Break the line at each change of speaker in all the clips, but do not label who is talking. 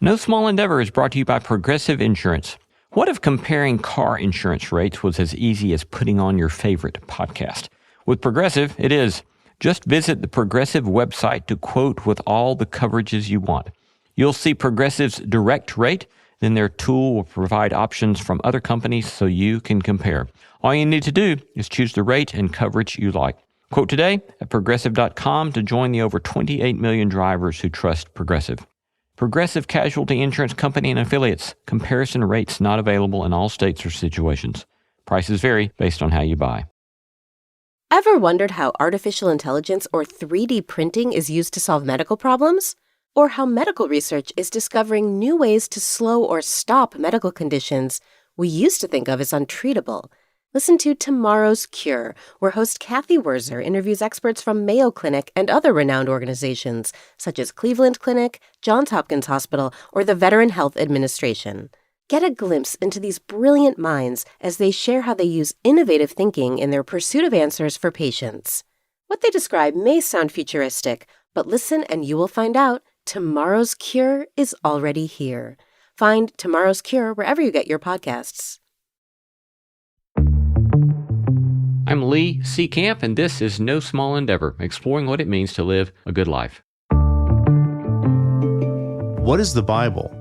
No Small Endeavor is brought to you by Progressive Insurance. What if comparing car insurance rates was as easy as putting on your favorite podcast? With Progressive, it is. Just visit the Progressive website to quote with all the coverages you want. You'll see Progressive's direct rate, then their tool will provide options from other companies so you can compare. All you need to do is choose the rate and coverage you like. Quote today at Progressive.com to join the over 28 million drivers who trust Progressive. Progressive Casualty Insurance Company and Affiliates. Comparison rates not available in all states or situations. Prices vary based on how you buy.
Ever wondered how artificial intelligence or 3D printing is used to solve medical problems? Or how medical research is discovering new ways to slow or stop medical conditions we used to think of as untreatable? Listen to Tomorrow's Cure, where host Kathy Werzer interviews experts from Mayo Clinic and other renowned organizations, such as Cleveland Clinic, Johns Hopkins Hospital, or the Veteran Health Administration. Get a glimpse into these brilliant minds as they share how they use innovative thinking in their pursuit of answers for patients. What they describe may sound futuristic, but listen and you will find out Tomorrow's Cure is already here. Find Tomorrow's Cure wherever you get your podcasts.
I'm Lee C. Camp, and this is No Small Endeavor, exploring what it means to live a good life.
What is the Bible?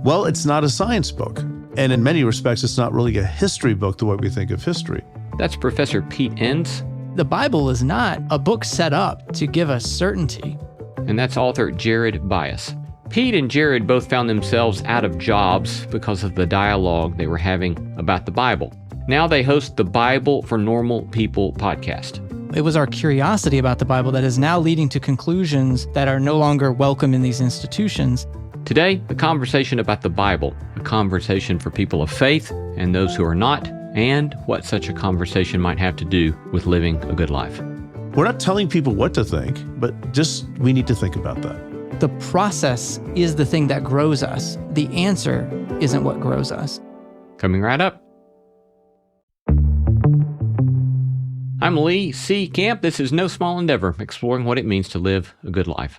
Well, it's not a science book. And in many respects, it's not really a history book the way we think of history.
That's Professor Pete Enns.
The Bible is not a book set up to give us certainty.
And that's author Jared Byas. Pete and Jared both found themselves out of jobs because of the dialogue they were having about the Bible. Now they host the Bible for Normal People podcast.
It was our curiosity about the Bible that is now leading to conclusions that are no longer welcome in these institutions.
Today, a conversation about the Bible, a conversation for people of faith and those who are not, and what such a conversation might have to do with living a good life.
We're not telling people what to think, but just we need to think about that.
The process is the thing that grows us. The answer isn't what grows us.
Coming right up. I'm Lee C. Camp. This is No Small Endeavor, exploring what it means to live a good life.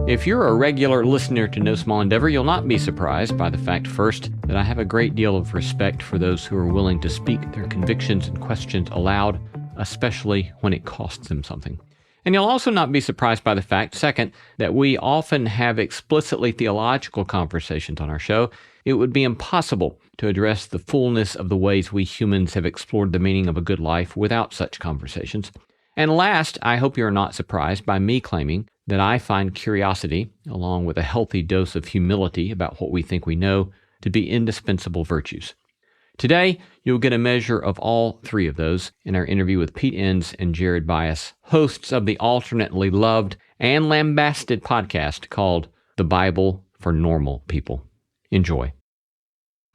If you're a regular listener to No Small Endeavor, you'll not be surprised by the fact, first, that I have a great deal of respect for those who are willing to speak their convictions and questions aloud, especially when it costs them something. And you'll also not be surprised by the fact, second, that we often have explicitly theological conversations on our show. It would be impossible to address the fullness of the ways we humans have explored the meaning of a good life without such conversations. And last, I hope you're not surprised by me claiming that I find curiosity, along with a healthy dose of humility about what we think we know, to be indispensable virtues. Today, you'll get a measure of all three of those in our interview with Pete Enns and Jared Byas, hosts of the alternately loved and lambasted podcast called The Bible for Normal People. Enjoy.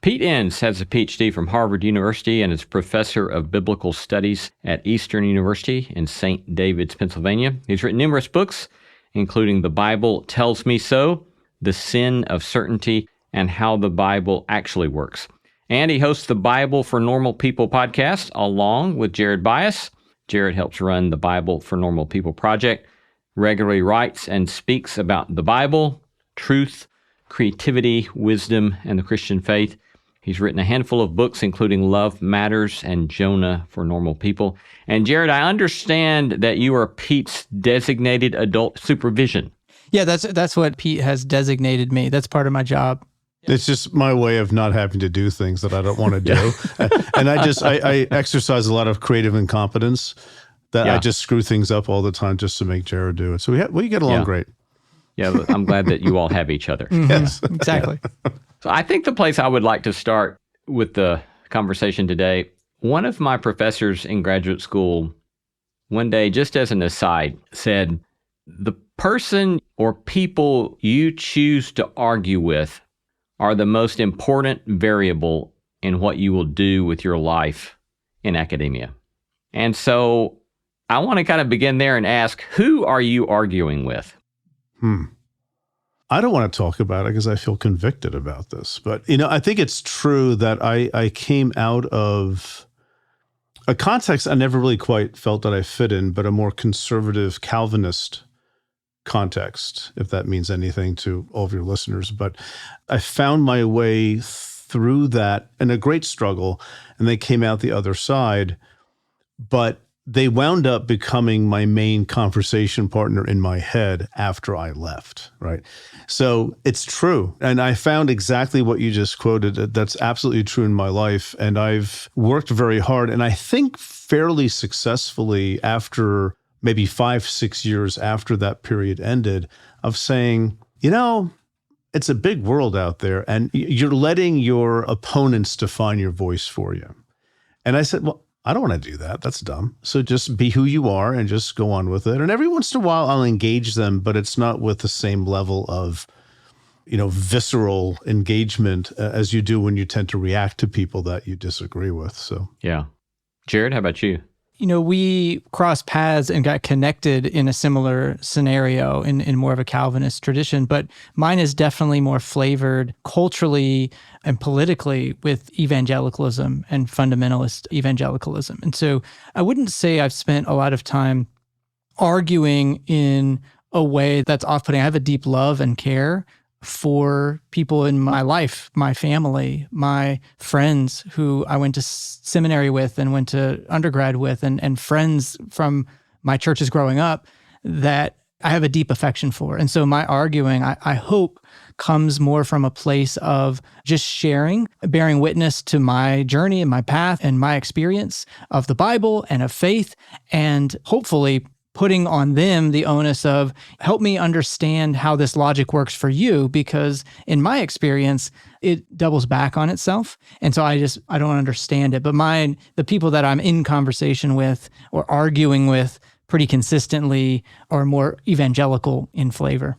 Pete Enns has a PhD from Harvard University and is professor of biblical studies at Eastern University in St. David's, Pennsylvania. He's written numerous books, including The Bible Tells Me So, The Sin of Certainty, and How the Bible Actually Works. And he hosts the Bible for Normal People podcast along with Jared Byas. Jared helps run the Bible for Normal People project, regularly writes and speaks about the Bible, truth, creativity, wisdom, and the Christian faith. He's written a handful of books, including Love Matters and Jonah for Normal People. And Jared, I understand that you are Pete's designated adult supervision.
Yeah, that's what Pete has designated me. That's part of my job.
It's just my way of not having to do things that I don't want to do. And I exercise a lot of creative incompetence that I just screw things up all the time just to make Jared do it. So we get along great.
Yeah, I'm glad that you all have each other.
Yes,
exactly.
So I think the place I would like to start with the conversation today, one of my professors in graduate school one day, just as an aside, said, the person or people you choose to argue with are the most important variable in what you will do with your life in academia. And so I want to kind of begin there and ask, who are you arguing with?
I don't want to talk about it because I feel convicted about this. But, I think it's true that I came out of a context I never really quite felt that I fit in, but a more conservative Calvinist context, if that means anything to all of your listeners. But I found my way through that in a great struggle, and they came out the other side. But they wound up becoming my main conversation partner in my head after I left, right? So it's true. And I found exactly what you just quoted. That's absolutely true in my life. And I've worked very hard, and I think fairly successfully after maybe 5-6 years after that period ended, of saying, it's a big world out there, and you're letting your opponents define your voice for you. And I said, well, I don't want to do that. That's dumb. So just be who you are and just go on with it. And every once in a while I'll engage them, but it's not with the same level of, visceral engagement as you do when you tend to react to people that you disagree with. So,
yeah. Jared, how about you?
We crossed paths and got connected in a similar scenario in more of a Calvinist tradition, but mine is definitely more flavored culturally and politically with evangelicalism and fundamentalist evangelicalism. And so I wouldn't say I've spent a lot of time arguing in a way that's off-putting. I have a deep love and care for people in my life, my family, my friends who I went to seminary with and went to undergrad with, and friends from my churches growing up that I have a deep affection for. And so my arguing, I hope, comes more from a place of just sharing, bearing witness to my journey and my path and my experience of the Bible and of faith, and hopefully putting on them the onus of, help me understand how this logic works for you, because in my experience, it doubles back on itself. And so I don't understand it. But the people that I'm in conversation with or arguing with pretty consistently are more evangelical in flavor.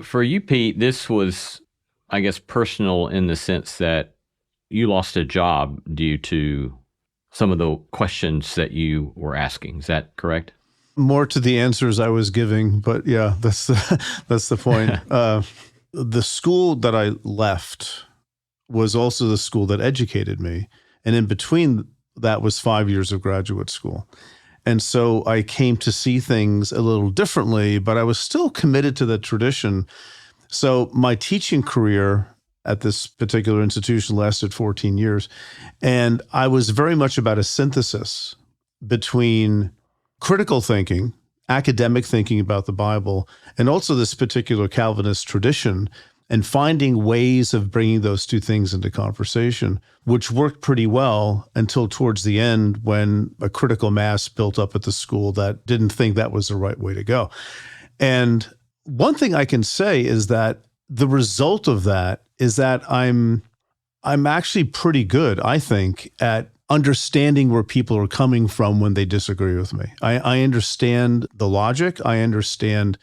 For you, Pete, this was, I guess, personal in the sense that you lost a job due to some of the questions that you were asking. Is that correct?
More to the answers I was giving, but yeah, that's the point. The school that I left was also the school that educated me. And in between that was 5 years of graduate school. And so I came to see things a little differently, but I was still committed to the tradition. So my teaching career at this particular institution lasted 14 years. And I was very much about a synthesis between critical thinking, academic thinking about the Bible, and also this particular Calvinist tradition, and finding ways of bringing those two things into conversation, which worked pretty well until towards the end when a critical mass built up at the school that didn't think that was the right way to go. And one thing I can say is that the result of that is that I'm actually pretty good, I think, at understanding where people are coming from when they disagree with me. I understand the logic. I understand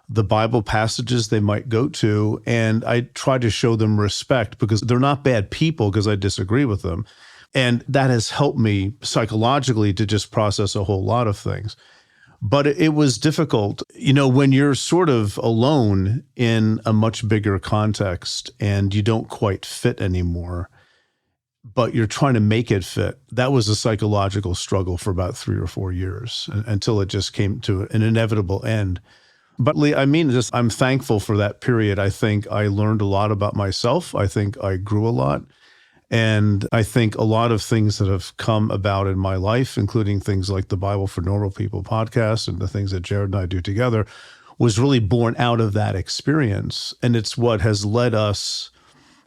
the Bible passages they might go to, and I try to show them respect because they're not bad people because I disagree with them. And that has helped me psychologically to just process a whole lot of things. But it was difficult, when you're sort of alone in a much bigger context and you don't quite fit anymore, but you're trying to make it fit. That was a psychological struggle for about 3 or 4 years until it just came to an inevitable end. But Lee, I'm thankful for that period. I think I learned a lot about myself. I think I grew a lot. And I think a lot of things that have come about in my life, including things like the Bible for Normal People podcast and the things that Jared and I do together, was really born out of that experience. And it's what has led us,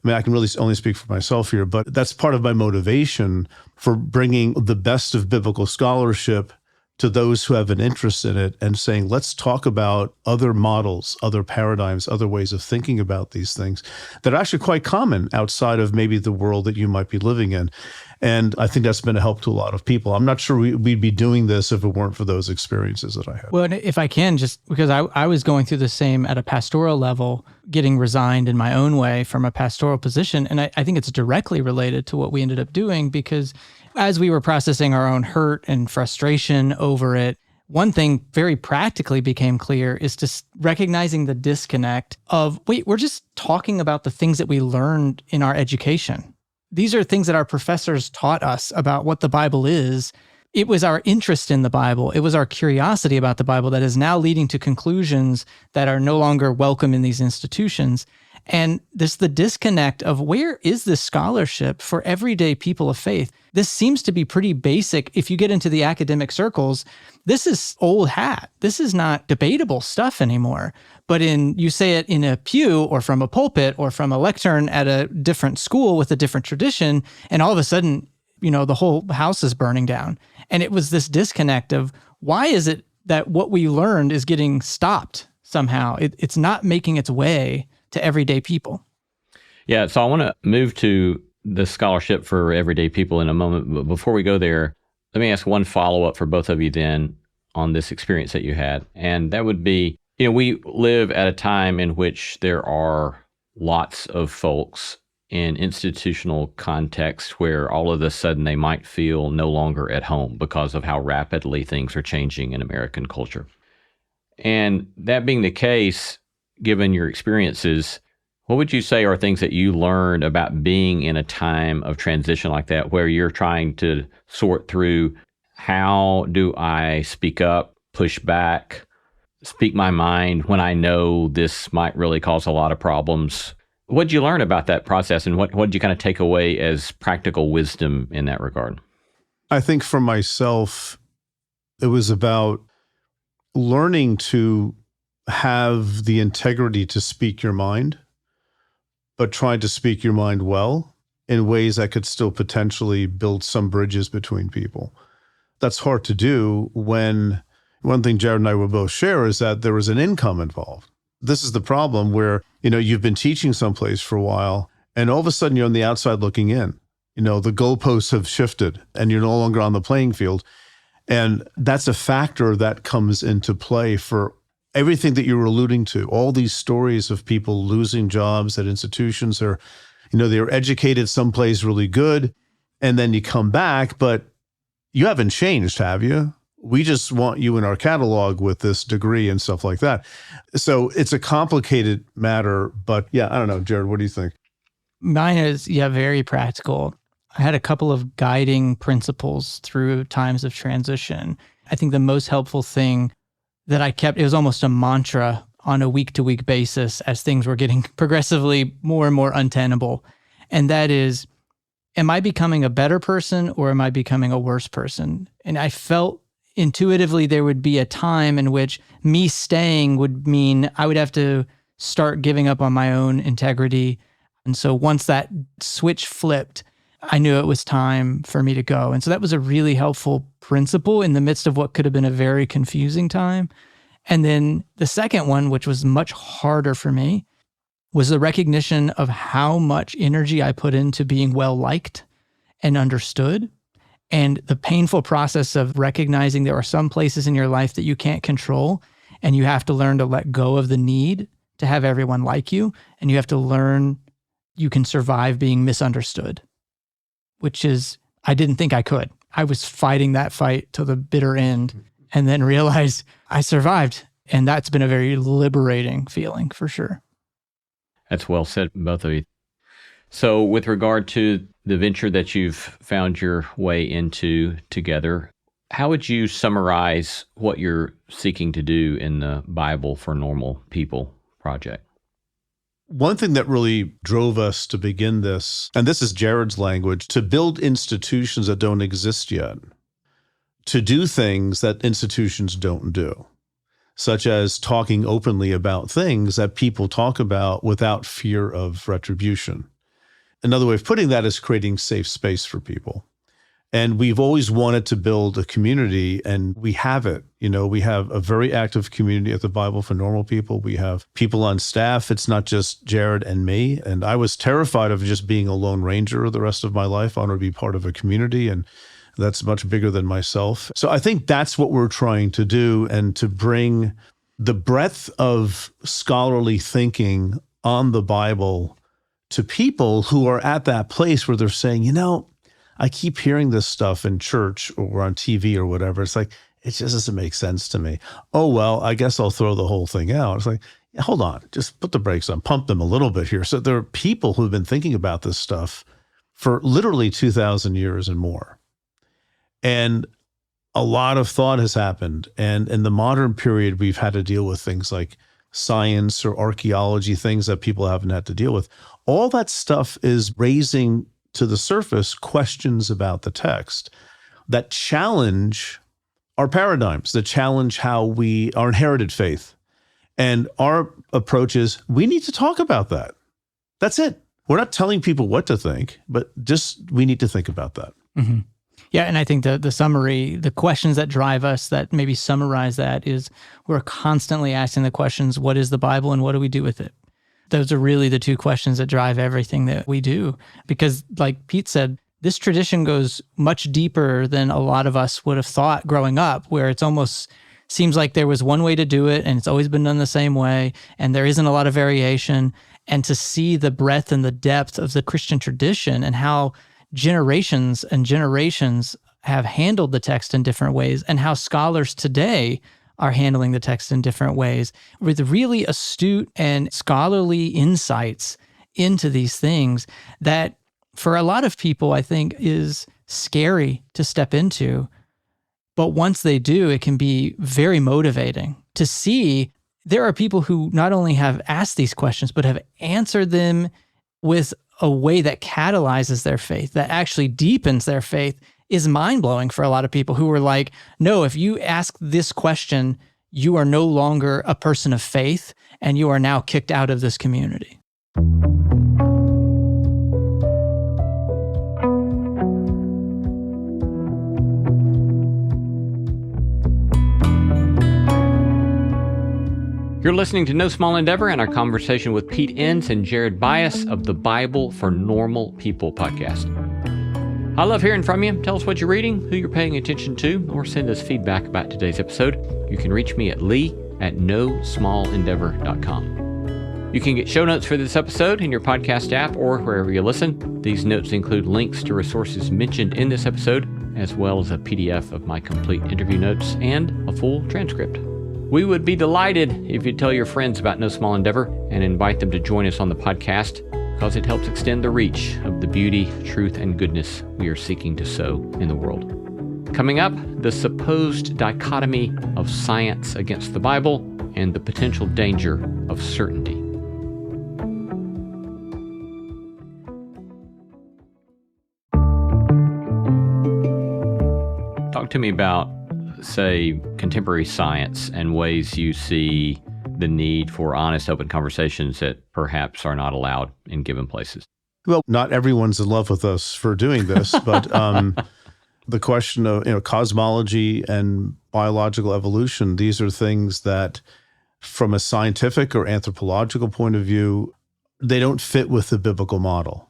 I can really only speak for myself here, but that's part of my motivation for bringing the best of biblical scholarship to those who have an interest in it and saying, let's talk about other models, other paradigms, other ways of thinking about these things that are actually quite common outside of maybe the world that you might be living in. And I think that's been a help to a lot of people. I'm not sure we'd be doing this if it weren't for those experiences that I had.
Well, and if I can, just because I was going through the same at a pastoral level, getting resigned in my own way from a pastoral position. And I think it's directly related to what we ended up doing, because as we were processing our own hurt and frustration over it, one thing very practically became clear is just recognizing the disconnect of, wait, we're just talking about the things that we learned in our education. These are things that our professors taught us about what the Bible is. It was our interest in the Bible. It was our curiosity about the Bible that is now leading to conclusions that are no longer welcome in these institutions. And this the disconnect of where is this scholarship for everyday people of faith? This seems to be pretty basic. If you get into the academic circles, this is old hat. This is not debatable stuff anymore. But you say it in a pew or from a pulpit or from a lectern at a different school with a different tradition, and all of a sudden, the whole house is burning down. And it was this disconnect of why is it that what we learned is getting stopped somehow? It's not making its way to everyday people.
Yeah, so I want to move to the scholarship for everyday people in a moment. But before we go there, let me ask one follow-up for both of you then on this experience that you had. And that would be, we live at a time in which there are lots of folks in institutional context where all of a sudden they might feel no longer at home because of how rapidly things are changing in American culture. And that being the case, given your experiences, what would you say are things that you learned about being in a time of transition like that, where you're trying to sort through how do I speak up, push back, speak my mind when I know this might really cause a lot of problems? What did you learn about that process, and what did you kind of take away as practical wisdom in that regard?
I think for myself, it was about learning to have the integrity to speak your mind, but trying to speak your mind well in ways that could still potentially build some bridges between people. That's hard to do when one thing Jared and I will both share is that there was an income involved. This is the problem where, you've been teaching someplace for a while and all of a sudden you're on the outside looking in. The goalposts have shifted and you're no longer on the playing field. And that's a factor that comes into play for everything that you were alluding to. All these stories of people losing jobs at institutions or, they're educated someplace really good and then you come back, but you haven't changed, have you? We just want you in our catalog with this degree and stuff like that. So it's a complicated matter, but yeah, I don't know. Jared, what do you think?
Mine is, very practical. I had a couple of guiding principles through times of transition. I think the most helpful thing that I kept, it was almost a mantra on a week-to-week basis as things were getting progressively more and more untenable. And that is, am I becoming a better person or am I becoming a worse person? And I felt intuitively there would be a time in which me staying would mean I would have to start giving up on my own integrity. And so once that switch flipped, I knew it was time for me to go. And so that was a really helpful principle in the midst of what could have been a very confusing time. And then the second one, which was much harder for me, was the recognition of how much energy I put into being well-liked and understood. And the painful process of recognizing there are some places in your life that you can't control, and you have to learn to let go of the need to have everyone like you, and you have to learn you can survive being misunderstood, which is, I didn't think I could. I was fighting that fight till the bitter end and then realized I survived. And that's been a very liberating feeling for sure.
That's well said, both of you. So with regard to the venture that you've found your way into together, how would you summarize what you're seeking to do in the Bible for Normal People project?
One thing that really drove us to begin this, and this is Jared's language, to build institutions that don't exist yet, to do things that institutions don't do, such as talking openly about things that people talk about without fear of retribution. Another way of putting that is creating safe space for people. And we've always wanted to build a community, and we have it. We have a very active community at the Bible for Normal People. We have people on staff. It's not just Jared and me. And I was terrified of just being a lone ranger the rest of my life. I want to be part of a community, and that's much bigger than myself. So I think that's what we're trying to do, and to bring the breadth of scholarly thinking on the Bible to people who are at that place where they're saying, I keep hearing this stuff in church or on TV or whatever. It's like, it just doesn't make sense to me. Oh, well, I guess I'll throw the whole thing out. It's like, hold on, just put the brakes on, pump them a little bit here. So there are people who've been thinking about this stuff for literally 2,000 years and more. And a lot of thought has happened. And in the modern period, we've had to deal with things like science or archaeology, things that people haven't had to deal with. All that stuff is raising to the surface questions about the text that challenge our paradigms, that challenge our inherited faith. And our approach is we need to talk about that. That's it. We're not telling people what to think, but just we need to think about that.
Mm-hmm. Yeah, and I think the summary, the questions that drive us that maybe summarize that is we're constantly asking the questions, what is the Bible and what do we do with it? Those are really the two questions that drive everything that we do. Because like Pete said, this tradition goes much deeper than a lot of us would have thought growing up, where it's almost seems like there was one way to do it and it's always been done the same way and there isn't a lot of variation. And to see the breadth and the depth of the Christian tradition and how generations and generations have handled the text in different ways and how scholars today are handling the text in different ways with really astute and scholarly insights into these things that for a lot of people, I think is scary to step into. But once they do, it can be very motivating to see there are people who not only have asked these questions, but have answered them with a way that catalyzes their faith, that actually deepens their faith, is mind-blowing for a lot of people who are like, no, if you ask this question, you are no longer a person of faith, and you are now kicked out of this community.
You're listening to No Small Endeavor and our conversation with Pete Enns and Jared Byas of the Bible for Normal People podcast. I love hearing from you. Tell us what you're reading, who you're paying attention to, or send us feedback about today's episode. You can reach me at lee@nosmallendeavor.com. You can get show notes for this episode in your podcast app or wherever you listen. These notes include links to resources mentioned in this episode, as well as a PDF of my complete interview notes and a full transcript. We would be delighted if you'd tell your friends about No Small Endeavor and invite them to join us on the podcast, because it helps extend the reach of the beauty, truth, and goodness we are seeking to sow in the world. Coming up, the supposed dichotomy of science against the Bible and the potential danger of certainty. Talk to me about, say, contemporary science and ways you see the need for honest, open conversations that perhaps are not allowed in given places.
Well, not everyone's in love with us for doing this, but the question of cosmology and biological evolution, these are things that from a scientific or anthropological point of view, they don't fit with the biblical model.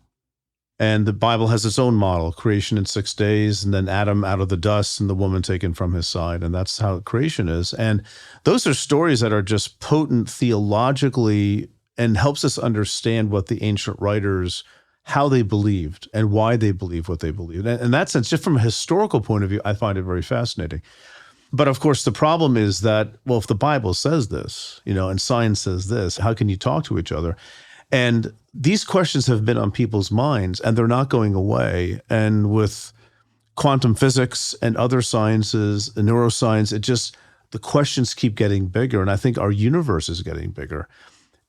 And the Bible has its own model, creation in 6 days, and then Adam out of the dust and the woman taken from his side. And that's how creation is. And those are stories that are just potent theologically and helps us understand what the ancient writers, how they believed and why they believed what they believed. And in that sense, just from a historical point of view, I find it very fascinating. But of course, the problem is that, well, if the Bible says this, and science says this, how can you talk to each other? And these questions have been on people's minds, and they're not going away. And with quantum physics and other sciences, and neuroscience, the questions keep getting bigger. And I think our universe is getting bigger.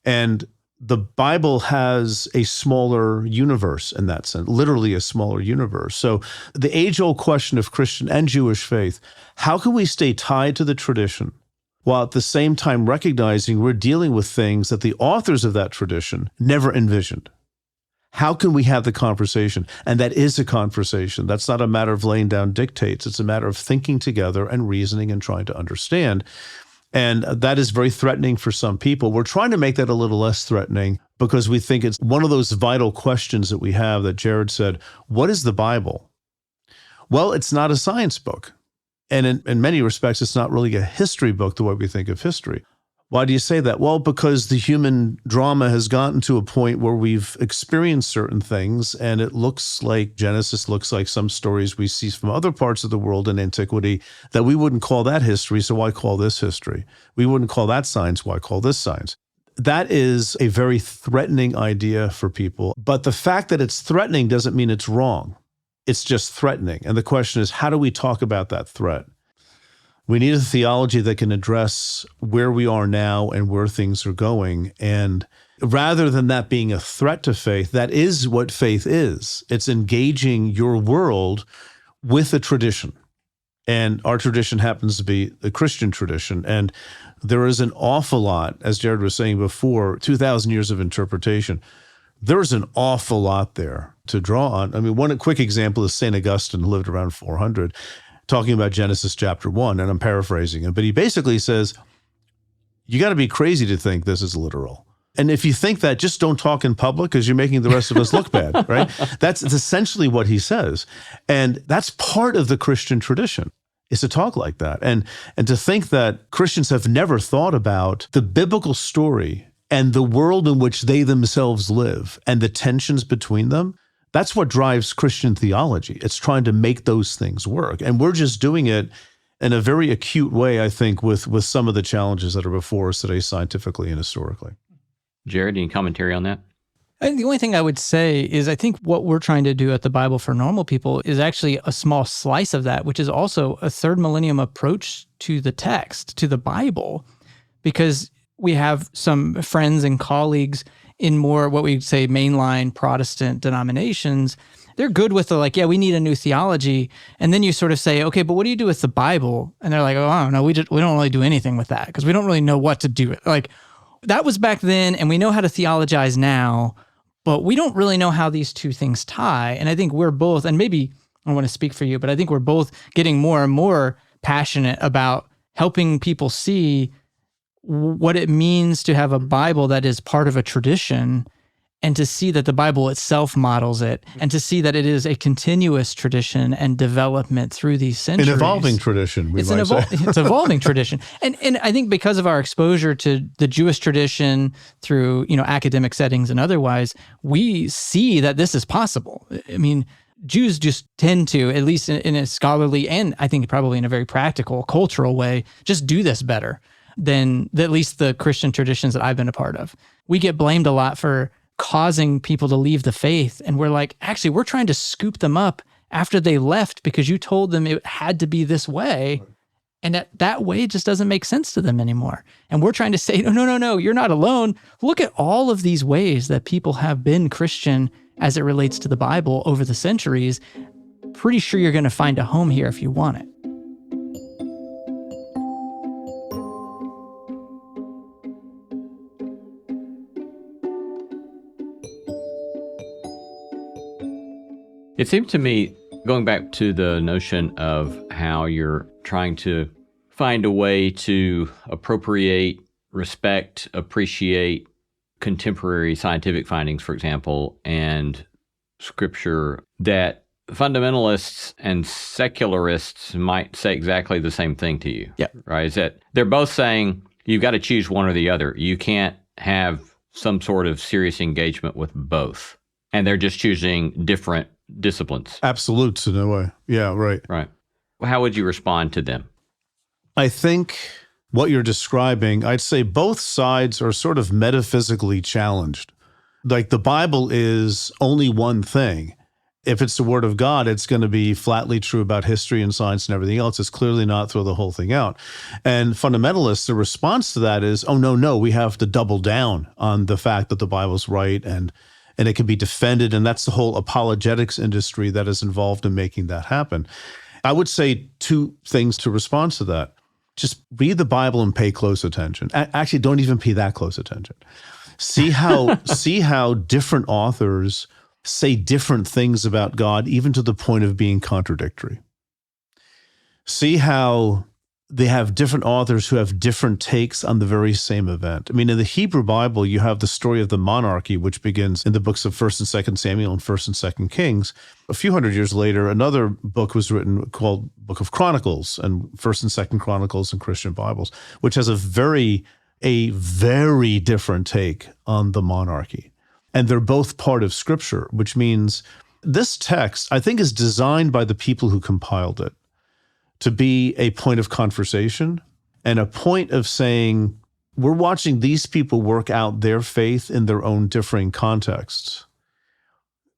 And the Bible has a smaller universe in that sense, literally a smaller universe. So the age-old question of Christian and Jewish faith, how can we stay tied to the tradition while at the same time recognizing we're dealing with things that the authors of that tradition never envisioned? How can we have the conversation? And that is a conversation. That's not a matter of laying down dictates. It's a matter of thinking together and reasoning and trying to understand. And that is very threatening for some people. We're trying to make that a little less threatening because we think it's one of those vital questions that we have that Jared said, what is the Bible? Well, it's not a science book. And in many respects, it's not really a history book the way we think of history. Why do you say that? Well, because the human drama has gotten to a point where we've experienced certain things, and it looks like Genesis looks like some stories we see from other parts of the world in antiquity that we wouldn't call that history, so why call this history? We wouldn't call that science, why call this science? That is a very threatening idea for people. But the fact that it's threatening doesn't mean it's wrong. It's just threatening. And the question is, how do we talk about that threat? We need a theology that can address where we are now and where things are going. And rather than that being a threat to faith, that is what faith is. It's engaging your world with a tradition. And our tradition happens to be the Christian tradition. And there is an awful lot, as Jared was saying before, 2,000 years of interpretation. There's an awful lot there to draw on. I mean, one quick example is St. Augustine, who lived around 400, talking about Genesis chapter 1, and I'm paraphrasing him, but he basically says, you got to be crazy to think this is literal. And if you think that, just don't talk in public because you're making the rest of us look bad, right? That's essentially what he says. And that's part of the Christian tradition, is to talk like that. And to think that Christians have never thought about the biblical story and the world in which they themselves live and the tensions between them. That's what drives Christian theology. It's trying to make those things work. And we're just doing it in a very acute way, I think, with some of the challenges that are before us today, scientifically and historically.
Jared, any commentary on that?
And the only thing I would say is I think what we're trying to do at the Bible for Normal People is actually a small slice of that, which is also a third millennium approach to the text, to the Bible, because we have some friends and colleagues in more what we'd say mainline Protestant denominations. They're good with the like, yeah, we need a new theology. And then you sort of say, okay, but what do you do with the Bible? And they're like, oh, I don't know. We don't really do anything with that because we don't really know what to do. Like that was back then and we know how to theologize now, but we don't really know how these two things tie. And I think we're both, and maybe I don't want to speak for you, but I think we're both getting more and more passionate about helping people see what it means to have a Bible that is part of a tradition and to see that the Bible itself models it and to see that it is a continuous tradition and development through these centuries.
An evolving tradition,
It's an evolving tradition. And I think because of our exposure to the Jewish tradition through, academic settings and otherwise, we see that this is possible. I mean, Jews just tend to, at least in a scholarly and I think probably in a very practical, cultural way, just do this better than at least the Christian traditions that I've been a part of. We get blamed a lot for causing people to leave the faith. And we're like, actually, we're trying to scoop them up after they left because you told them it had to be this way. And that way just doesn't make sense to them anymore. And we're trying to say, no, you're not alone. Look at all of these ways that people have been Christian as it relates to the Bible over the centuries. Pretty sure you're going to find a home here if you want it.
It seemed to me, going back to the notion of how you're trying to find a way to appropriate, respect, appreciate contemporary scientific findings, for example, and scripture, that fundamentalists and secularists might say exactly the same thing to you.
Yeah.
Right? Is that they're both saying you've got to choose one or the other. You can't have some sort of serious engagement with both. And they're just choosing different disciplines.
Absolutes in a way. Yeah, right.
Right. Well, how would you respond to them?
I think what you're describing, I'd say both sides are sort of metaphysically challenged. Like the Bible is only one thing. If it's the Word of God, it's going to be flatly true about history and science and everything else. It's clearly not throw the whole thing out. And fundamentalists, the response to that is, oh, no, we have to double down on the fact that the Bible's right and it can be defended. And that's the whole apologetics industry that is involved in making that happen. I would say two things to respond to that. Just read the Bible and pay close attention. Actually, don't even pay that close attention. See how different authors say different things about God, even to the point of being contradictory. See how they have different authors who have different takes on the very same event. I mean, in the Hebrew Bible, you have the story of the monarchy, which begins in the books of 1st and 2nd Samuel and 1st and 2nd Kings. A few hundred years later, another book was written called Book of Chronicles, and 1st and 2nd Chronicles in Christian Bibles, which has a very different take on the monarchy. And they're both part of Scripture, which means this text, I think, is designed by the people who compiled it to be a point of conversation and a point of saying, we're watching these people work out their faith in their own differing contexts.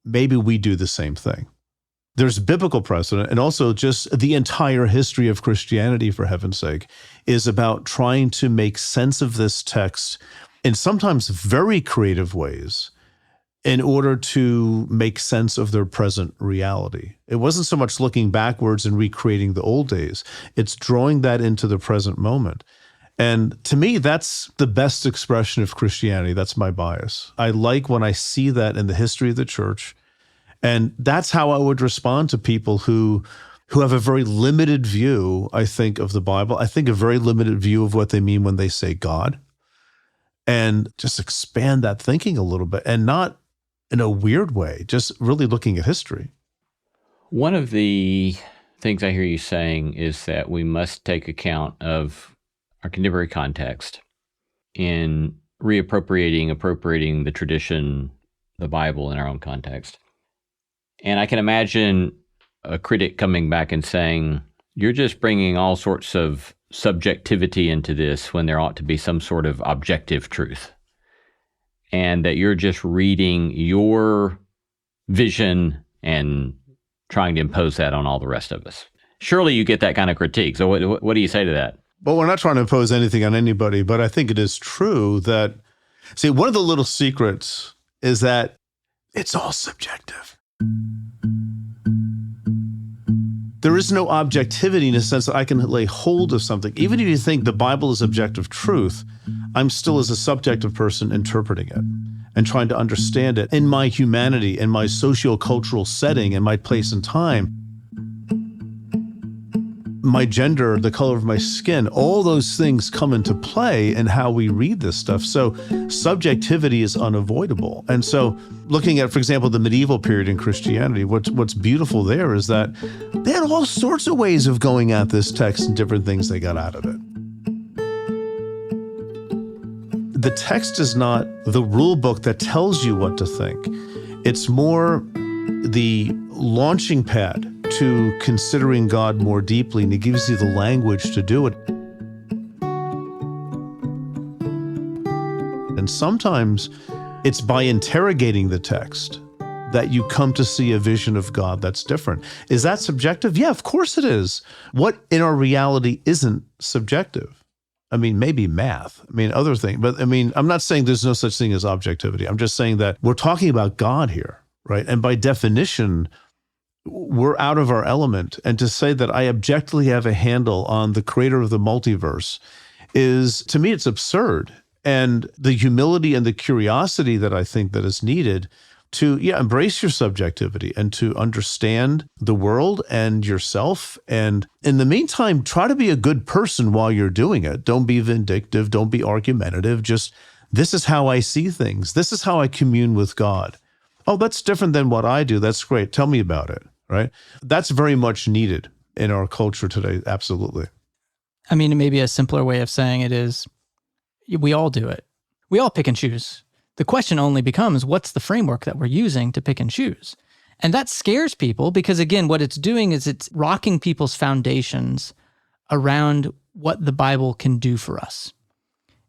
Maybe we do the same thing. there's biblical precedent, and also just the entire history of Christianity, for heaven's sake, is about trying to make sense of this text in sometimes very creative ways in order to make sense of their present reality. It wasn't so much looking backwards and recreating the old days. It's drawing that into the present moment. And to me, that's the best expression of Christianity. That's my bias. I like when I see that in the history of the church. And that's how I would respond to people who have a very limited view, I think, of the Bible. I think a very limited view of what they mean when they say God. And just expand that thinking a little bit, and not in a weird way, just really looking at history.
One of the things I hear you saying is that we must take account of our contemporary context in appropriating the tradition, the Bible, in our own context. And I can imagine a critic coming back and saying, you're just bringing all sorts of subjectivity into this when there ought to be some sort of objective truth. And that you're just reading your vision and trying to impose that on all the rest of us. Surely you get that kind of critique. So what do you say to that?
Well, we're not trying to impose anything on anybody, but I think it is true that, see, one of the little secrets is that it's all subjective. There is no objectivity in the sense that I can lay hold of something. Even if you think the Bible is objective truth, I'm still, as a subjective person, interpreting it and trying to understand it in my humanity, in my socio-cultural setting, in my place and time. My gender, the color of my skin, all those things come into play in how we read this stuff. So subjectivity is unavoidable. And so looking at, for example, the medieval period in Christianity, what's beautiful there is that they had all sorts of ways of going at this text and different things they got out of it. The text is not the rule book that tells you what to think. It's more the launching pad to considering God more deeply, and it gives you the language to do it. And sometimes it's by interrogating the text that you come to see a vision of God that's different. Is that subjective? Yeah, of course it is. What in our reality isn't subjective? I mean, maybe math. I mean, other things. But I mean, I'm not saying there's no such thing as objectivity. I'm just saying that we're talking about God here, right? And by definition, we're out of our element. And to say that I objectively have a handle on the creator of the multiverse is, to me, it's absurd. And the humility and the curiosity that I think that is needed to, embrace your subjectivity and to understand the world and yourself. And in the meantime, try to be a good person while you're doing it. Don't be vindictive. Don't be argumentative. Just, this is how I see things. This is how I commune with God. Oh, that's different than what I do. That's great. Tell me about it, right? That's very much needed in our culture today. Absolutely.
I mean, maybe a simpler way of saying it is, we all do it. We all pick and choose. The question only becomes, what's the framework that we're using to pick and choose? And that scares people because, again, what it's doing is it's rocking people's foundations around what the Bible can do for us.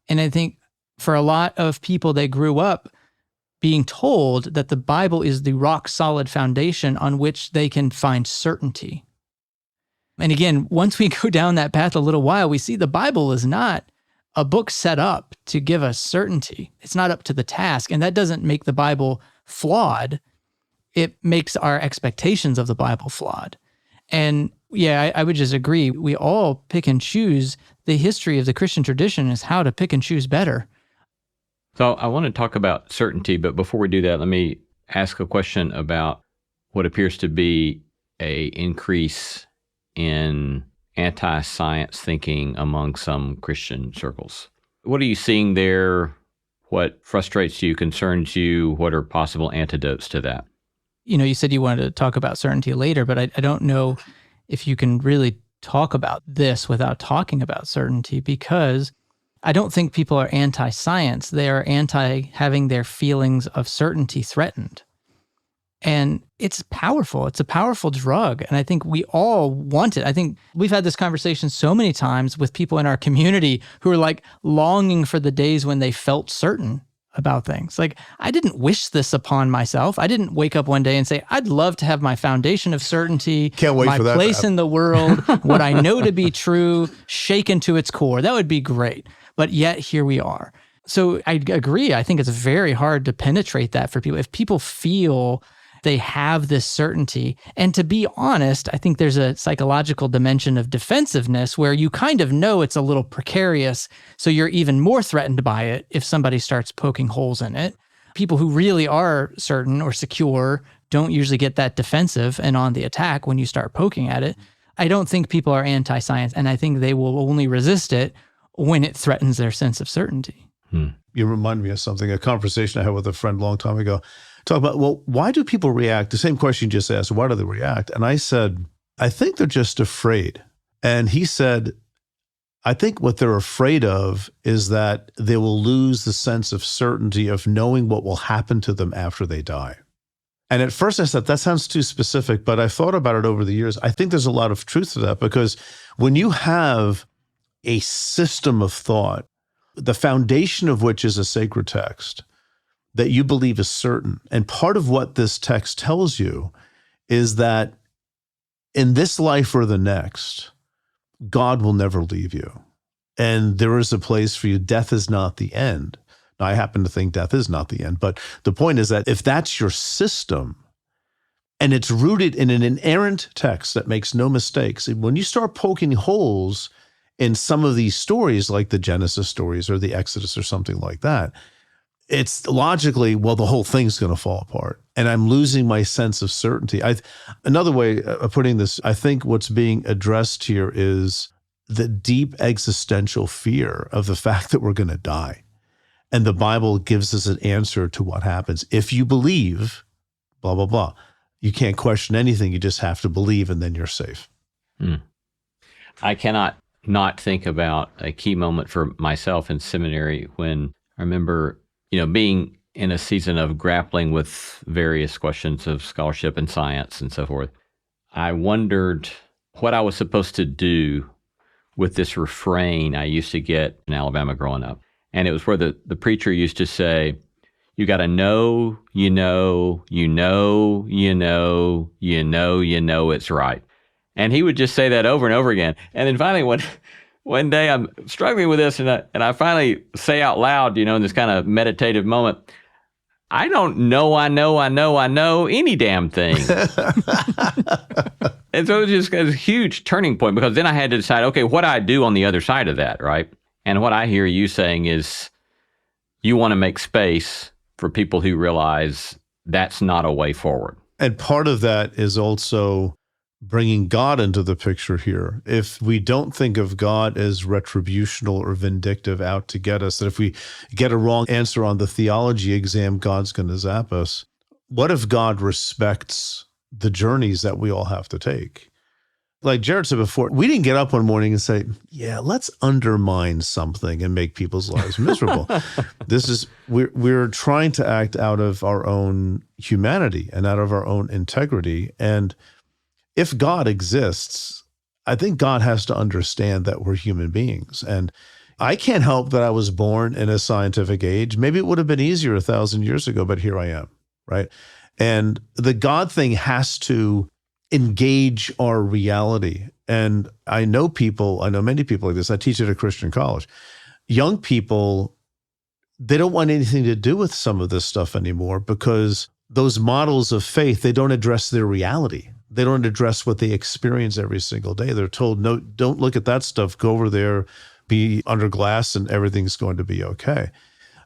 And I think for a lot of people, they grew up being told that the Bible is the rock-solid foundation on which they can find certainty. And again, once we go down that path a little while, we see the Bible is not a book set up to give us certainty. It's not up to the task, and that doesn't make the Bible flawed. It makes our expectations of the Bible flawed. And I would just agree. We all pick and choose. The history of the Christian tradition is how to pick and choose better.
So I want to talk about certainty, but before we do that, let me ask a question about what appears to be an increase in anti-science thinking among some Christian circles. What are you seeing there? What frustrates you, concerns you? What are possible antidotes to that?
You said you wanted to talk about certainty later, but I don't know if you can really talk about this without talking about certainty, because I don't think people are anti-science. They are anti-having their feelings of certainty threatened. And it's powerful. It's a powerful drug. And I think we all want it. I think we've had this conversation so many times with people in our community who are like longing for the days when they felt certain about things. Like, I didn't wish this upon myself. I didn't wake up one day and say, I'd love to have my foundation of certainty,
Can't wait
my
for that
place in the world, what I know to be true, shaken to its core. That would be great. But yet here we are. So I agree. I think it's very hard to penetrate that for people. If people feel they have this certainty, and to be honest, I think there's a psychological dimension of defensiveness where you kind of know it's a little precarious, so you're even more threatened by it if somebody starts poking holes in it. People who really are certain or secure don't usually get that defensive and on the attack when you start poking at it. I don't think people are anti-science, and I think they will only resist it when it threatens their sense of certainty.
You remind me of something, a conversation I had with a friend a long time ago. Talk about, well, why do people react? The same question you just asked, why do they react? And I said, I think they're just afraid. And he said, I think what they're afraid of is that they will lose the sense of certainty of knowing what will happen to them after they die. And at first I said, that sounds too specific, but I've thought about it over the years. I think there's a lot of truth to that, because when you have a system of thought, the foundation of which is a sacred text, that you believe is certain. And part of what this text tells you is that in this life or the next, God will never leave you. And there is a place for you. Death is not the end. Now, I happen to think death is not the end. But the point is that if that's your system, and it's rooted in an inerrant text that makes no mistakes, when you start poking holes in some of these stories, like the Genesis stories or the Exodus or something like that, it's logically, well, the whole thing's going to fall apart, and I'm losing my sense of certainty. Another way of putting this, I think what's being addressed here is the deep existential fear of the fact that we're going to die. And the Bible gives us an answer to what happens. If you believe, blah, blah, blah, you can't question anything. You just have to believe, and then you're safe.
I cannot not think about a key moment for myself in seminary when I remember being in a season of grappling with various questions of scholarship and science and so forth. I wondered what I was supposed to do with this refrain I used to get in Alabama growing up. And it was where the preacher used to say, you got to know, it's right. And he would just say that over and over again. And then finally, one day I'm struggling with this, and I finally say out loud, in this kind of meditative moment, I don't know I know any damn thing. And so it was just a huge turning point, because then I had to decide, okay, what do I do on the other side of that, right? And what I hear you saying is you want to make space for people who realize that's not a way forward.
And part of that is also bringing God into the picture here. If we don't think of God as retributional or vindictive out to get us, that if we get a wrong answer on the theology exam, God's going to zap us. What if God respects the journeys that we all have to take? Like Jared said before, we didn't get up one morning and say, yeah, let's undermine something and make people's lives miserable. We're trying to act out of our own humanity and out of our own integrity. And if God exists, I think God has to understand that we're human beings. And I can't help that I was born in a scientific age. Maybe it would have been easier 1,000 years ago, but here I am, right? And the God thing has to engage our reality. And I know many people like this. I teach at a Christian college. Young people, they don't want anything to do with some of this stuff anymore, because those models of faith, they don't address their reality. They don't address what they experience every single day. They're told, no, don't look at that stuff. Go over there, be under glass, and everything's going to be okay.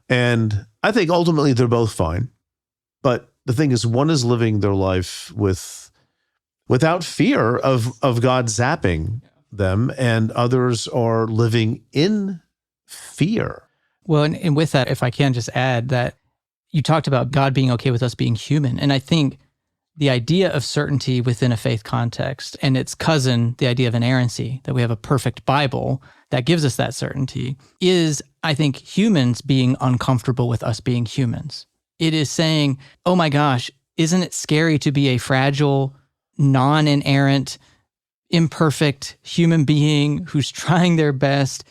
And I think ultimately they're both fine. But the thing is, one is living their life without fear of God zapping them, and others are living in fear.
Well, and with that, if I can just add that you talked about God being okay with us being human. And I think the idea of certainty within a faith context, and its cousin, the idea of inerrancy, that we have a perfect Bible that gives us that certainty, is, I think, humans being uncomfortable with us being humans. It is saying, oh my gosh, isn't it scary to be a fragile, non-inerrant, imperfect human being who's trying their best?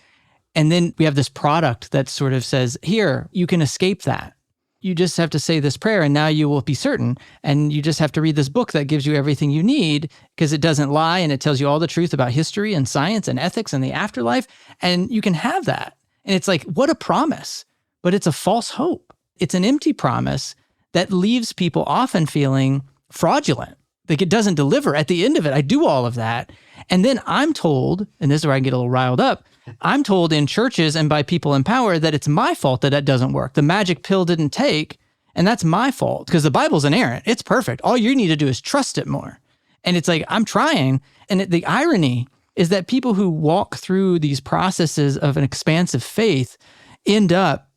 And then we have this product that sort of says, here, you can escape that. You just have to say this prayer and now you will be certain. And you just have to read this book that gives you everything you need because it doesn't lie and it tells you all the truth about history and science and ethics and the afterlife. And you can have that. And it's like, what a promise. But it's a false hope. It's an empty promise that leaves people often feeling fraudulent. Like it doesn't deliver. At the end of it, I do all of that. And then I'm told, and this is where I get a little riled up, I'm told in churches and by people in power that it's my fault that doesn't work. The magic pill didn't take, and that's my fault because the Bible's inerrant. It's perfect. All you need to do is trust it more. And it's like, I'm trying. And the irony is that people who walk through these processes of an expansive faith end up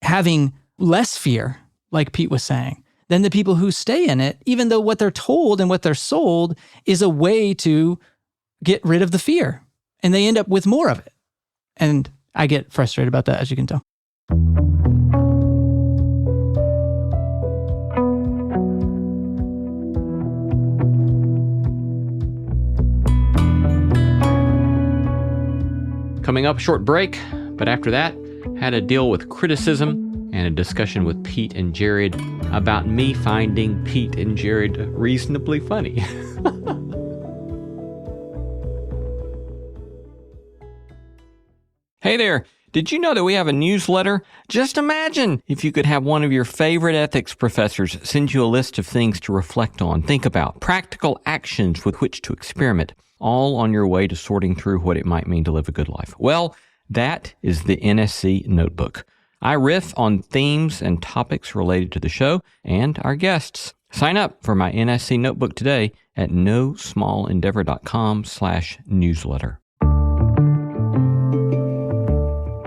having less fear, like Pete was saying, than the people who stay in it, even though what they're told and what they're sold is a way to get rid of the fear. And they end up with more of it. And I get frustrated about that, as you can tell.
Coming up, short break, but after that, had to deal with criticism and a discussion with Pete and Jared about me finding Pete and Jared reasonably funny. Hey there, did you know that we have a newsletter? Just imagine if you could have one of your favorite ethics professors send you a list of things to reflect on, think about, practical actions with which to experiment, all on your way to sorting through what it might mean to live a good life. Well, that is the NSC Notebook. I riff on themes and topics related to the show and our guests. Sign up for my NSC Notebook today at nosmallendeavor.com/newsletter.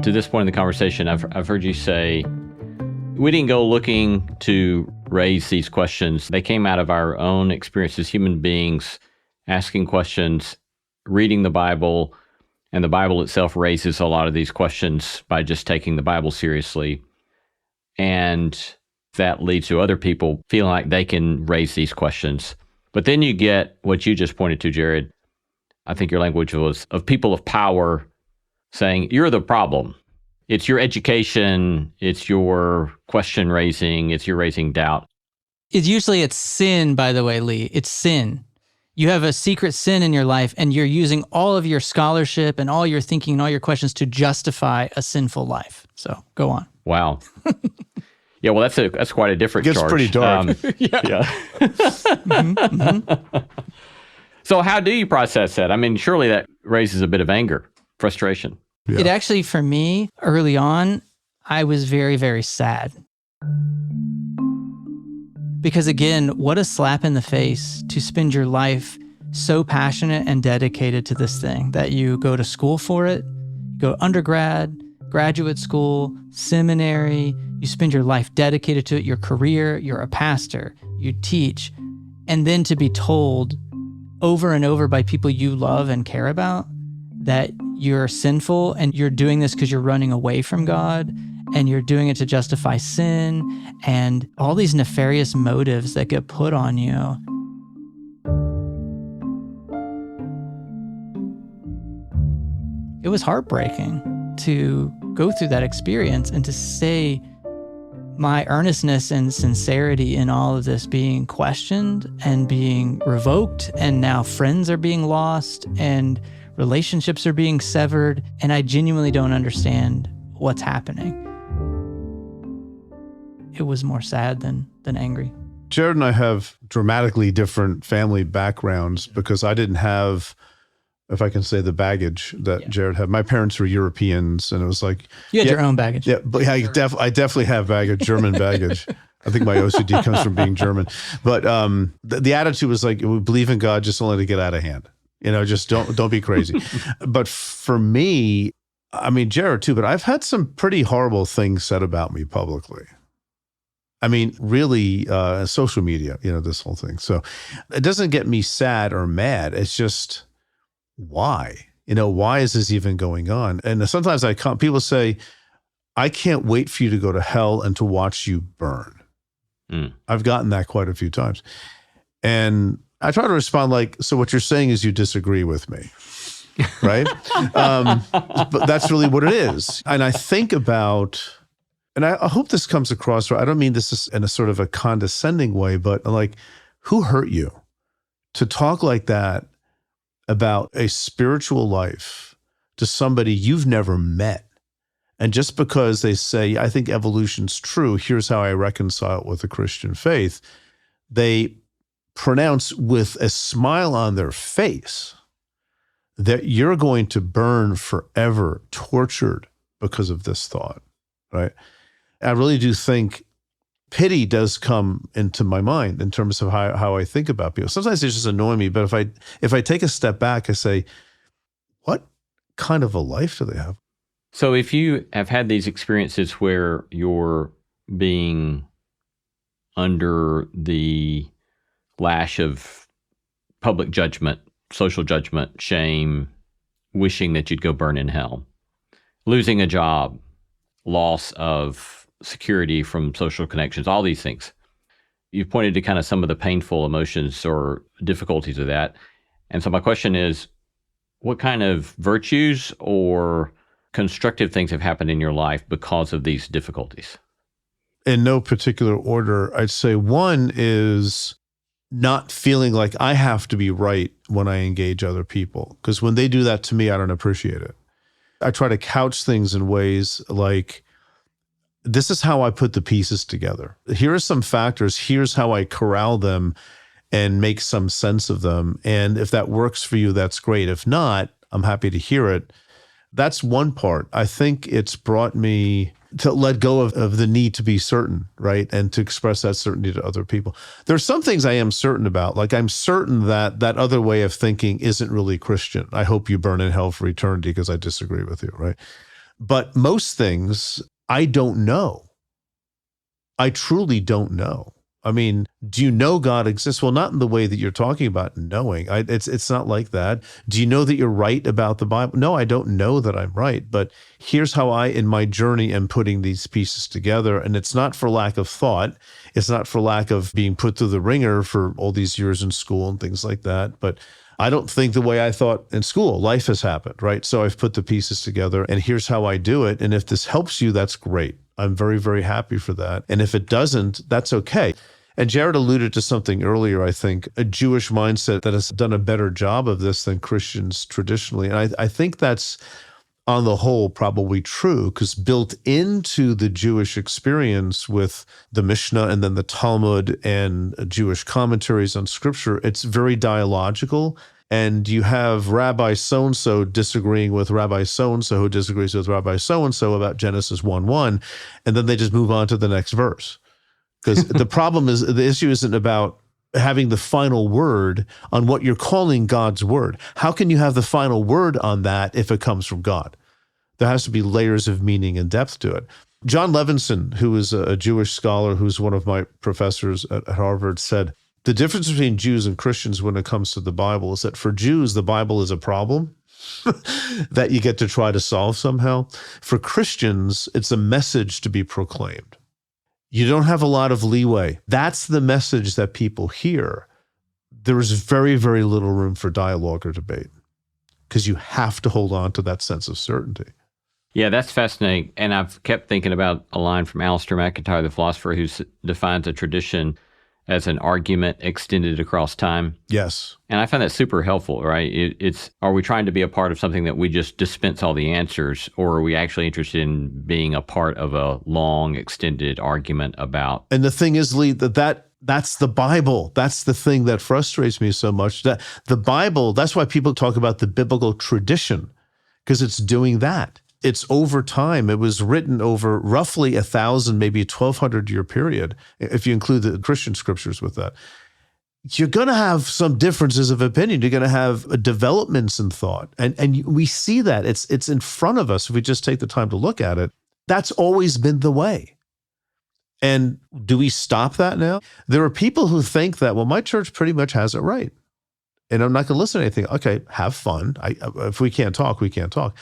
To this point in the conversation, I've heard you say, we didn't go looking to raise these questions. They came out of our own experience as human beings, asking questions, reading the Bible, and the Bible itself raises a lot of these questions by just taking the Bible seriously. And that leads to other people feeling like they can raise these questions. But then you get what you just pointed to, Jared. I think your language was of people of power saying, you're the problem. It's your education, it's your question raising, it's your raising doubt.
It's sin, by the way, Lee. It's sin. You have a secret sin in your life and you're using all of your scholarship and all your thinking and all your questions to justify a sinful life. So go on.
Wow. Yeah, well, that's quite a different charge.
It gets pretty dark.
Yeah. So how do you process that? I mean, surely that raises a bit of anger, frustration.
Yeah.
It actually, for me, early on, I was very, very sad. Because again, what a slap in the face to spend your life so passionate and dedicated to this thing that you go to school for it, you go undergrad, graduate school, seminary, you spend your life dedicated to it, your career, you're a pastor, you teach, and then to be told over and over by people you love and care about that you're sinful and you're doing this because you're running away from God and you're doing it to justify sin and all these nefarious motives that get put on you. It was heartbreaking to go through that experience and to say my earnestness and sincerity in all of this being questioned and being revoked, and now friends are being lost and relationships are being severed, and I genuinely don't understand what's happening. It was more sad than angry.
Jared and I have dramatically different family backgrounds because I didn't have, if I can say, the baggage that Jared had. My parents were Europeans, and it was like...
You had your own baggage.
Yeah, but I definitely have baggage, German baggage. I think my OCD comes from being German. But the attitude was like, we believe in God just only to get out of hand. You know, just don't be crazy. But for me, I mean, Jared too, but I've had some pretty horrible things said about me publicly. I mean, really, social media, you know, this whole thing. So it doesn't get me sad or mad. It's just, why? You know, why is this even going on? And sometimes people say, I can't wait for you to go to hell and to watch you burn. I've gotten that quite a few times. And I try to respond like, so what you're saying is you disagree with me. right? But that's really what it is. And I think about, and I hope this comes across, I don't mean this in a sort of a condescending way, but like, who hurt you to talk like that about a spiritual life to somebody you've never met? And just because they say, I think evolution's true, here's how I reconcile it with the Christian faith, they pronounce with a smile on their face that you're going to burn forever, tortured because of this thought, right? I really do think pity does come into my mind in terms of how I think about people. Sometimes they just annoy me, but if I take a step back, I say, what kind of a life do they have?
So if you have had these experiences where you're being under the lash of public judgment, social judgment, shame, wishing that you'd go burn in hell, losing a job, loss of security from social connections, all these things. You've pointed to kind of some of the painful emotions or difficulties of that. And so my question is, what kind of virtues or constructive things have happened in your life because of these difficulties?
In no particular order, I'd say one is not feeling like I have to be right when I engage other people. Because when they do that to me, I don't appreciate it. I try to couch things in ways like, this is how I put the pieces together. Here are some factors. Here's how I corral them and make some sense of them. And if that works for you, that's great. If not, I'm happy to hear it. That's one part. I think it's brought me to let go of the need to be certain, right? And to express that certainty to other people. There's some things I am certain about. Like I'm certain that that other way of thinking isn't really Christian. I hope you burn in hell for eternity because I disagree with you, right? But most things I don't know. I truly don't know. I mean, do you know God exists? Well, not in the way that you're talking about knowing. It's not like that. Do you know that you're right about the Bible? No, I don't know that I'm right. But here's how I, in my journey, am putting these pieces together. And it's not for lack of thought. It's not for lack of being put through the ringer for all these years in school and things like that. But I don't think the way I thought in school. Life has happened, right? So I've put the pieces together, and here's how I do it. And if this helps you, that's great. I'm very, very happy for that. And if it doesn't, that's okay. And Jared alluded to something earlier, I think, a Jewish mindset that has done a better job of this than Christians traditionally. And I think that's, on the whole, probably true, because built into the Jewish experience with the Mishnah and then the Talmud and Jewish commentaries on Scripture, it's very dialogical. And you have Rabbi so-and-so disagreeing with Rabbi so-and-so who disagrees with Rabbi so-and-so about Genesis 1:1, and then they just move on to the next verse. Because the problem is, the issue isn't about having the final word on what you're calling God's word. How can you have the final word on that if it comes from God? There has to be layers of meaning and depth to it. John Levinson, who is a Jewish scholar, who's one of my professors at Harvard, said, the difference between Jews and Christians when it comes to the Bible is that for Jews, the Bible is a problem that you get to try to solve somehow. For Christians, it's a message to be proclaimed. You don't have a lot of leeway. That's the message that people hear. There is very, very little room for dialogue or debate because you have to hold on to that sense of certainty.
Yeah, that's fascinating. And I've kept thinking about a line from Alistair McIntyre, the philosopher, who defines a tradition as an argument extended across time.
Yes.
And I find that super helpful, right? It's, are we trying to be a part of something that we just dispense all the answers, or are we actually interested in being a part of a long, extended argument about?
And the thing is, Lee, that's the Bible. That's the thing that frustrates me so much. That the Bible, that's why people talk about the biblical tradition, because it's doing that. It's over time. It was written over roughly 1,000, maybe a 1,200 year period, if you include the Christian scriptures with that. You're going to have some differences of opinion. You're going to have developments in thought. And we see that. It's in front of us if we just take the time to look at it. That's always been the way. And do we stop that now? There are people who think that, well, my church pretty much has it right, and I'm not going to listen to anything. Okay, have fun. If we can't talk, we can't talk.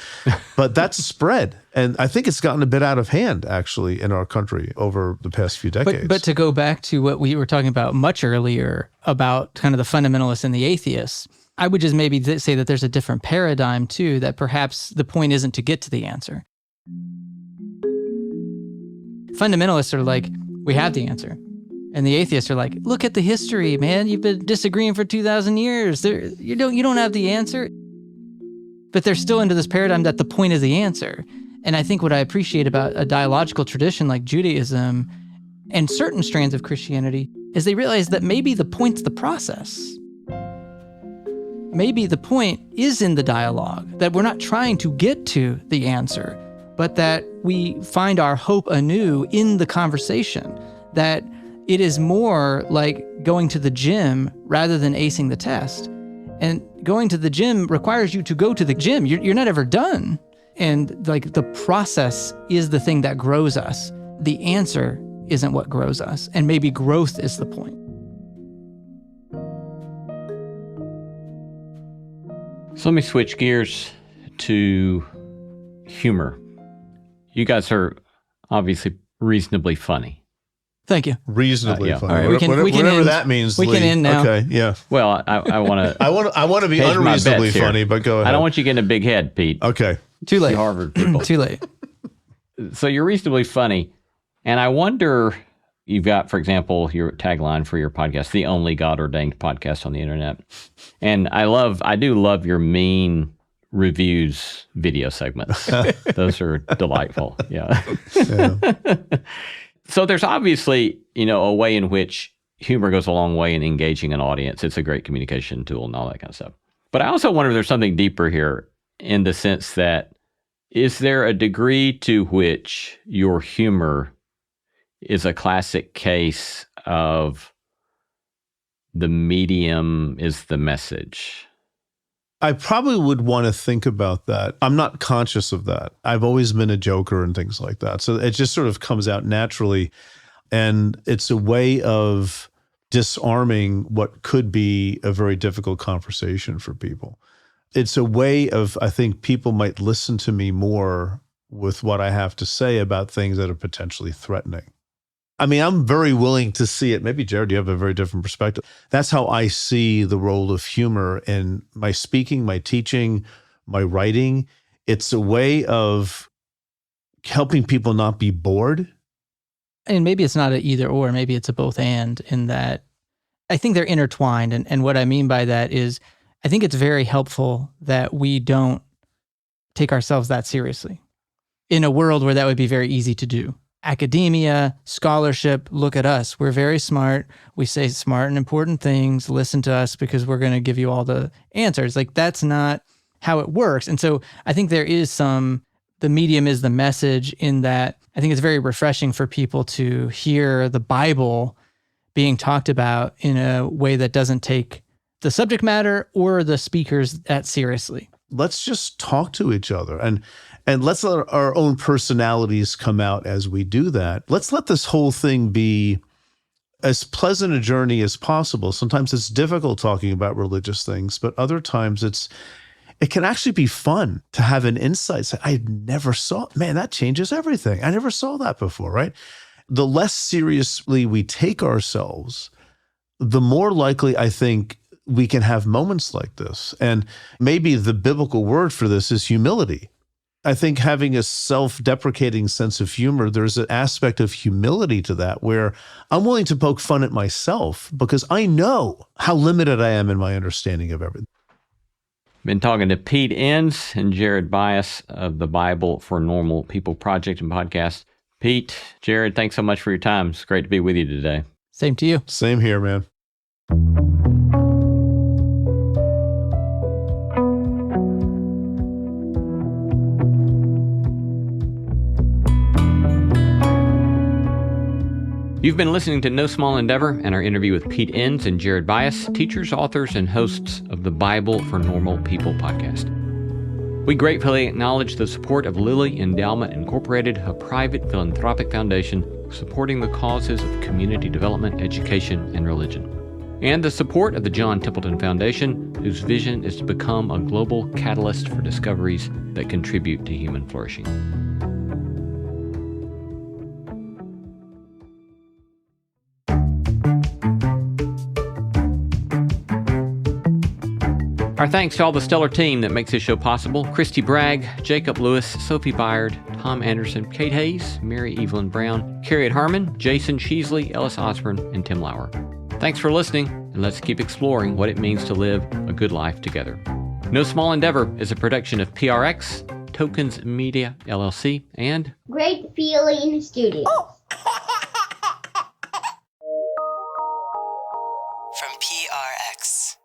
But that's spread. And I think it's gotten a bit out of hand, actually, in our country over the past few decades.
But to go back to what we were talking about much earlier about kind of the fundamentalists and the atheists, I would just maybe say that there's a different paradigm too, that perhaps the point isn't to get to the answer. Fundamentalists are like, we have the answer. And the atheists are like, look at the history, man. You've been disagreeing for 2,000 years. You don't have the answer. But they're still into this paradigm that the point is the answer. And I think what I appreciate about a dialogical tradition like Judaism and certain strands of Christianity is they realize that maybe the point's the process. Maybe the point is in the dialogue, that we're not trying to get to the answer, but that we find our hope anew in the conversation, that it is more like going to the gym rather than acing the test. And going to the gym requires you to go to the gym. You're not ever done. And like the process is the thing that grows us. The answer isn't what grows us. And maybe growth is the point.
So let me switch gears to humor. You guys are obviously reasonably funny.
Thank you.
Reasonably funny.
All right, we can
whatever
end.
that means.
We
Lee.
can end now.
Okay, yeah.
Well, I want to.
I want to be unreasonably funny, but go ahead.
I don't want you getting a big head, Pete.
Okay.
Too late.
The Harvard people.
Too late.
So you're reasonably funny, and I wonder. You've got, for example, your tagline for your podcast, the only God-ordained podcast on the internet. And I do love your mean reviews video segments. Those are delightful. Yeah. So there's obviously, a way in which humor goes a long way in engaging an audience. It's a great communication tool and all that kind of stuff. But I also wonder if there's something deeper here in the sense that, is there a degree to which your humor is a classic case of the medium is the message?
I probably would want to think about that. I'm not conscious of that. I've always been a joker and things like that. So it just sort of comes out naturally. And it's a way of disarming what could be a very difficult conversation for people. It's a way of, I think people might listen to me more with what I have to say about things that are potentially threatening. I mean, I'm very willing to see it. Maybe, Jared, you have a very different perspective. That's how I see the role of humor in my speaking, my teaching, my writing. It's a way of helping people not be bored.
And maybe it's not an either or, maybe it's a both and, in that I think they're intertwined. And what I mean by that is I think it's very helpful that we don't take ourselves that seriously in a world where that would be very easy to do. Academia, scholarship, look at us. We're very smart. We say smart and important things. Listen to us because we're going to give you all the answers. Like, that's not how it works. And so I think there is the medium is the message, in that I think it's very refreshing for people to hear the Bible being talked about in a way that doesn't take the subject matter or the speakers that seriously.
Let's just talk to each other and let's let our own personalities come out as we do that. Let's let this whole thing be as pleasant a journey as possible. Sometimes it's difficult talking about religious things, but other times it can actually be fun to have an insight. Say, I never saw, man, that changes everything. I never saw that before, right? The less seriously we take ourselves, the more likely I think we can have moments like this. And maybe the biblical word for this is humility. I think having a self-deprecating sense of humor, there's an aspect of humility to that where I'm willing to poke fun at myself because I know how limited I am in my understanding of everything.
Been talking to Pete Enns and Jared Byas of the Bible for Normal People Project and podcast. Pete, Jared, thanks so much for your time. It's great to be with you today.
Same to you.
Same here, man.
You've been listening to No Small Endeavor and our interview with Pete Enns and Jared Byas, teachers, authors, and hosts of the Bible for Normal People podcast. We gratefully acknowledge the support of Lilly Endowment Incorporated, a private philanthropic foundation supporting the causes of community development, education, and religion, and the support of the John Templeton Foundation, whose vision is to become a global catalyst for discoveries that contribute to human flourishing. Our thanks to all the stellar team that makes this show possible. Christy Bragg, Jacob Lewis, Sophie Byard, Tom Anderson, Kate Hayes, Mary Evelyn Brown, Carriot Harmon, Jason Sheasley, Ellis Osborne, and Tim Lauer. Thanks for listening, and let's keep exploring what it means to live a good life together. No Small Endeavor is a production of PRX, Tokens Media LLC, and
Great Feeling Studios.
From PRX.